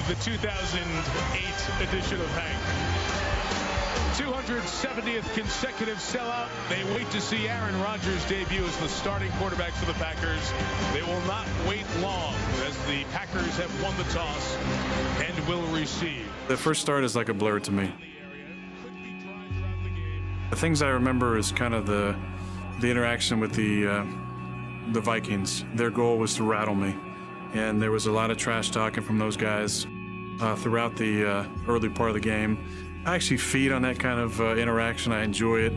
the 2008 edition of Hank. 270th consecutive sellout. They wait to see Aaron Rodgers debut as the starting quarterback for the Packers. They will not wait long as the Packers have won the toss and will receive. The first start is like a blur to me. The things I remember is kind of the interaction with the Vikings. Their goal was to rattle me, and there was a lot of trash talking from those guys throughout the early part of the game. I actually feed on that kind of interaction. I enjoy it.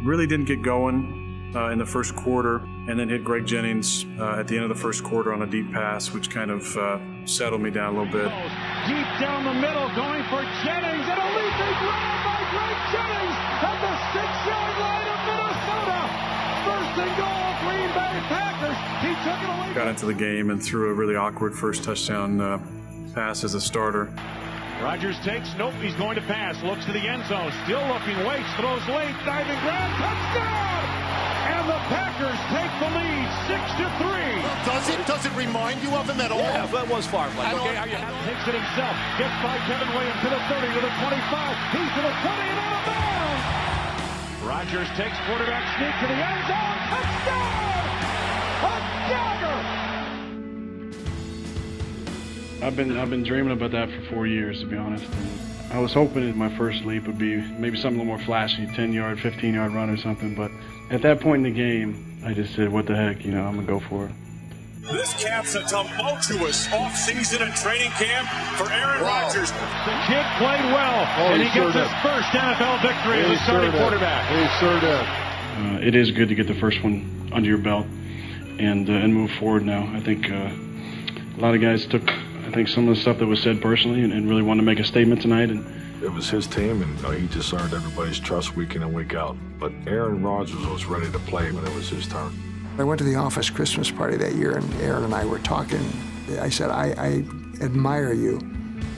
Really didn't get going in the first quarter, and then hit Greg Jennings at the end of the first quarter on a deep pass, which kind of settled me down a little bit. Deep down the middle, going for Jennings, and a leaping grab by Greg Jennings at the 6-yard line of Minnesota. First and goal, Green Bay Packers. He took it away. Got into the game and threw a really awkward first touchdown pass as a starter. Rodgers takes, nope, he's going to pass, looks to the end zone, still looking, waits, throws late, diving grab, touchdown! And the Packers take the lead, 6-3. Does it remind you of him at all? Yeah, that was far. Like, okay, how you takes it himself, gets by Kevin Williams to the 30, to the 25, he's to the 20 and out of bounds! Rodgers takes quarterback sneak to the end zone, touchdown! A dagger! I've been dreaming about that for 4 years, to be honest. And I was hoping that my first leap would be maybe something a little more flashy, 10-yard, 15-yard run or something. But at that point in the game, I just said, what the heck, I'm going to go for it. This caps a tumultuous offseason and training camp for Aaron Rodgers. The kid played well, and he gets his first NFL victory as a starting quarterback. He sure did. It is good to get the first one under your belt and move forward now. I think a lot of guys took some of the stuff that was said personally and really wanted to make a statement tonight. And it was his team, and he just earned everybody's trust week in and week out. But Aaron Rodgers was ready to play when it was his turn. I went to the office Christmas party that year, and Aaron and I were talking. I said, I admire you,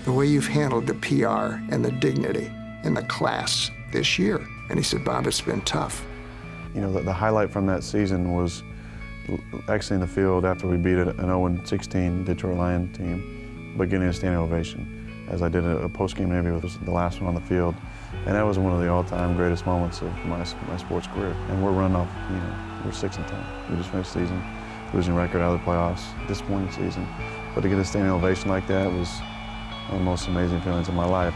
the way you've handled the PR and the dignity and the class this year. And he said, Bob, it's been tough. The highlight from that season was exiting the field after we beat an 0-16 Detroit Lion team, but getting a standing ovation, as I did a post-game interview. It was the last one on the field, and that was one of the all-time greatest moments of my sports career. And we're running off, we're 6-10. We just finished the season, losing record out of the playoffs, disappointing season. But to get a standing ovation like that was one of the most amazing feelings of my life.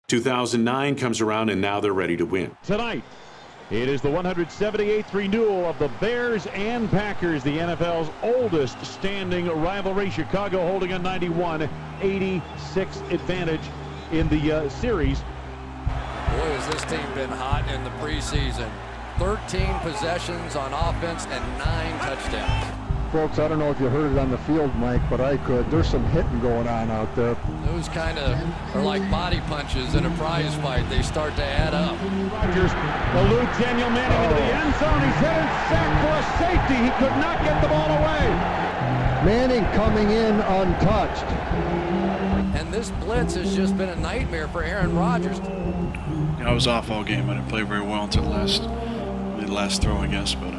2009 comes around, and now they're ready to win. Tonight, it is the 178th renewal of the Bears and Packers, the NFL's oldest standing rivalry. Chicago holding a 91-86 advantage in the series. Boy, has this team been hot in the preseason. 13 possessions on offense and 9 touchdowns. Folks, I don't know if you heard it on the field, Mike, but I could. There's some hitting going on out there. Those kind of are like body punches in a prize fight. They start to add up. Rodgers eludes Daniel Manning into the end zone. He's headed sack for a safety. He could not get the ball away. Manning coming in untouched. And this blitz has just been a nightmare for Aaron Rodgers. I was off all game. I didn't play very well until the last throw, I guess. But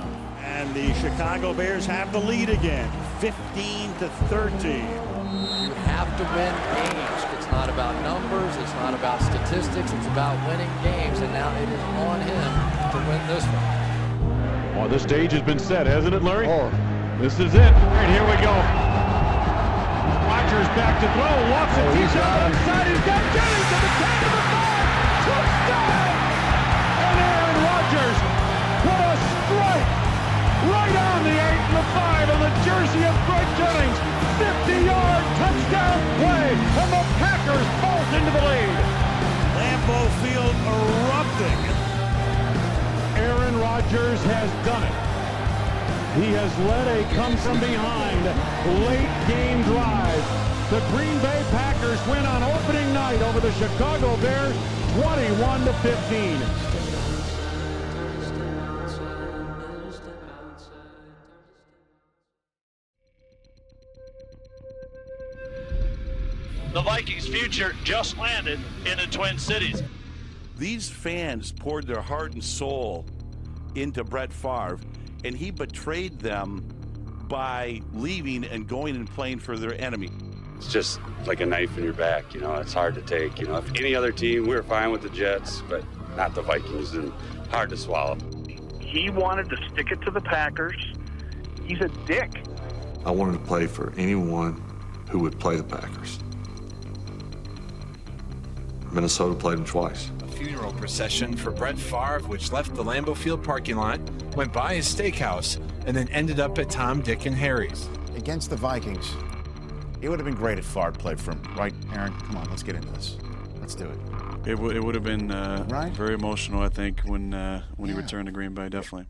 and the Chicago Bears have the lead again, 15-13. You have to win games. It's not about numbers. It's not about statistics. It's about winning games. And now it is on him to win this one. Oh, the stage has been set, hasn't it, Larry? Oh. This is it. All right, here we go. Rodgers back to throw. Walks a T-shot outside. He's got Jennings to the 10 to the 5. Touchdown! And Aaron Rodgers put a strike right on the 8 and the 5 on the jersey of Greg Jennings. 50-yard touchdown play, and the Packers bolt into the lead. Lambeau Field erupting. Aaron Rodgers has done it. He has led a come-from-behind late game drive. The Green Bay Packers win on opening night over the Chicago Bears, 21-15. Vikings' future just landed in the Twin Cities. These fans poured their heart and soul into Brett Favre, and he betrayed them by leaving and going and playing for their enemy. It's just like a knife in your back, you know, it's hard to take. You know, if any other team, we were fine with the Jets, but not the Vikings, and hard to swallow. He wanted to stick it to the Packers. He's a dick. I wanted to play for anyone who would play the Packers. Minnesota played them twice. A funeral procession for Brett Favre, which left the Lambeau Field parking lot, went by his steakhouse, and then ended up at Tom, Dick, and Harry's. Against the Vikings, it would have been great if Favre played for him, right, Aaron? Come on, let's get into this. Let's do it. It would have been right? very emotional, I think, when he returned to Green Bay, definitely.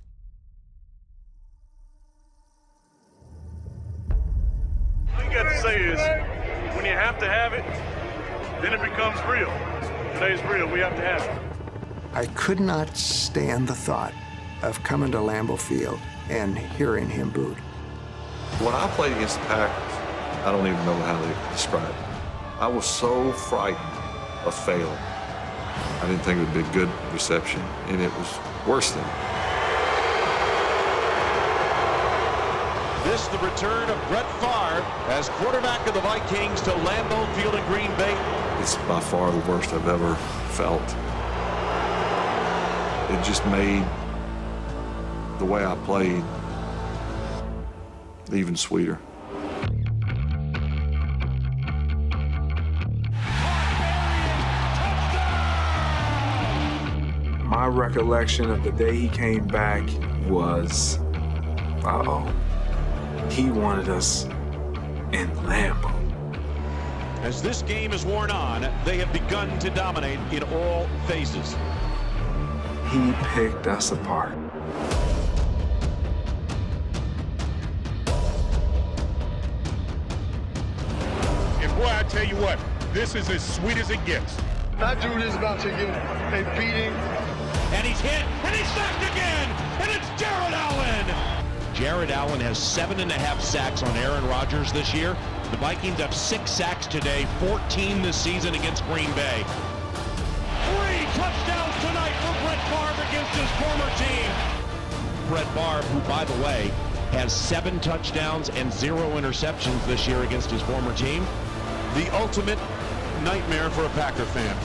All you got to say is, when you have to have it, then it becomes real. Today's real. We have to have it. I could not stand the thought of coming to Lambeau Field and hearing him booed. When I played against the Packers, I don't even know how to describe it. I was so frightened of failing. I didn't think it would be a good reception, and it was worse than that. This the return of Brett Favre as quarterback of the Vikings to Lambeau Field in Green Bay. It's by far the worst I've ever felt. It just made the way I played even sweeter. My recollection of the day he came back was, he wanted us in Lambeau. As this game is worn on, they have begun to dominate in all phases. He picked us apart. And boy, I tell you what, this is as sweet as it gets. That dude is about to get a beating. And he's hit, and he's sacked again, and it's Jared Allen. Jared Allen has 7.5 sacks on Aaron Rodgers this year. The Vikings have 6 sacks today, 14 this season against Green Bay. 3 touchdowns tonight for Brett Favre against his former team. Brett Favre, who, by the way, has 7 touchdowns and 0 interceptions this year against his former team. The ultimate nightmare for a Packer fan.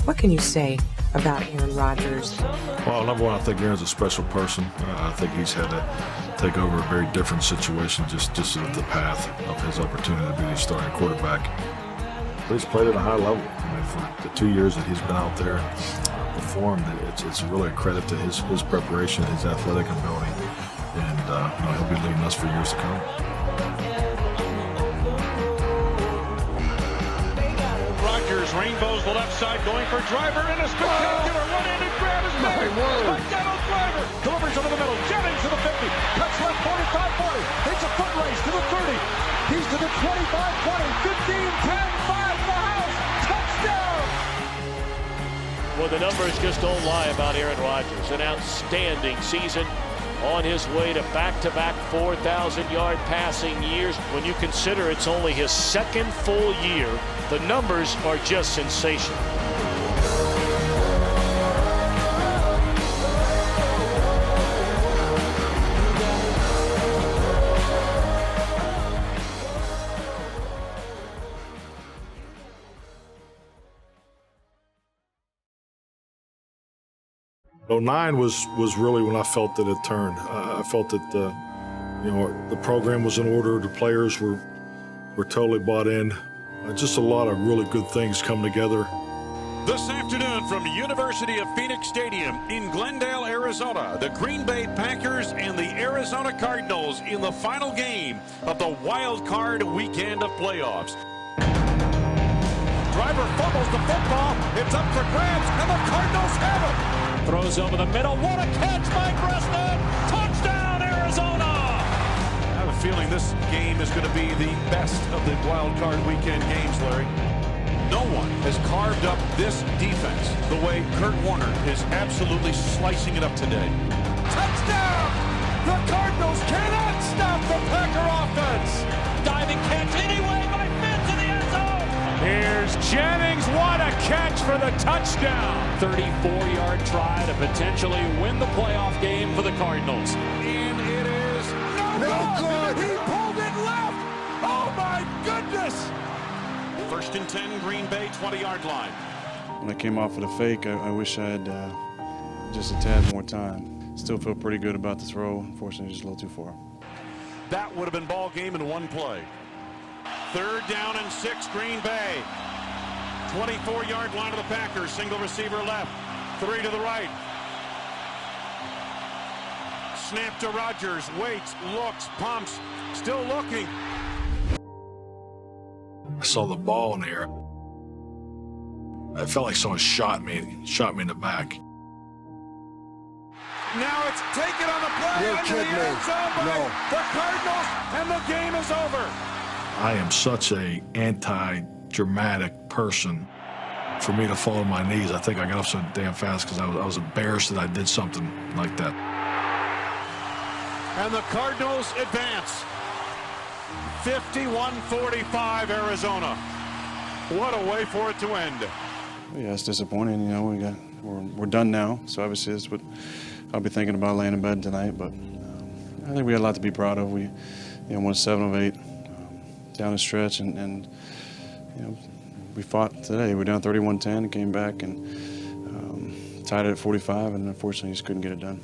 What can you say about Aaron Rodgers? Well, number one, I think Aaron's a special person. I think he's had to take over a very different situation, just at the path of his opportunity to be the starting quarterback. But he's played at a high level. I mean, for the 2 years that he's been out there and performed, it's really a credit to his preparation, his athletic ability, and he'll be leading us for years to come. Rodgers rainbows the left side, going for Driver, and a spectacular one-handed grab is made. Spectacular Driver delivers over the middle. Jennings to the 50, cuts left 45-40. Takes a foot race to the 30. He's to the 25-20, 15, 10, 5 for House. Touchdown! Well, the numbers just don't lie about Aaron Rodgers. An outstanding season on his way to back-to-back 4,000-yard passing years. When you consider it's only his second full year, the numbers are just sensational. '09 was really when I felt that it turned. I felt that the program was in order, the players were totally bought in. Just a lot of really good things come together. This afternoon from University of Phoenix Stadium in Glendale, Arizona, the Green Bay Packers and the Arizona Cardinals in the final game of the wild card weekend of playoffs. Driver fumbles the football. It's up for grabs, and the Cardinals have it. Throws over the middle. What a catch by Preston! Touchdown, Arizona! I have a feeling this game is going to be the best of the wild card weekend games, Larry. No one has carved up this defense the way Kurt Warner is absolutely slicing it up today. Touchdown! The Cardinals cannot stop the Packer offense. Diving catch anyway by Fitz in the end zone. Here's Jennings. What a catch for the touchdown. 34-yard try to potentially win the playoff game for the Cardinals. And it is no good. He pulled it left. Oh my goodness. First and 10, Green Bay 20-yard line. When I came off of the fake, I wish I had just a tad more time. Still feel pretty good about the throw. Unfortunately, just a little too far. That would have been ball game in one play. 3rd down and 6, Green Bay. 24-yard line of the Packers. Single receiver left. 3 to the right. Snap to Rodgers. Waits, looks, pumps. Still looking. I saw the ball in the air. I felt like someone shot me in the back. Now it's taken on the play. You're kidding me. No. The Cardinals, and the game is over. I am such a anti-dramatic person. For me to fall on my knees, I think I got up so damn fast because I was embarrassed that I did something like that. And the Cardinals advance. 51-45 Arizona. What a way for it to end. Yeah, it's disappointing. You know, we're done now. So obviously, it's what I'll be thinking about laying in bed tonight. But I think we had a lot to be proud of. We, won 7 of 8 down the stretch, and we fought today. We're down 31-10, came back and tied it at 45, and unfortunately, just couldn't get it done.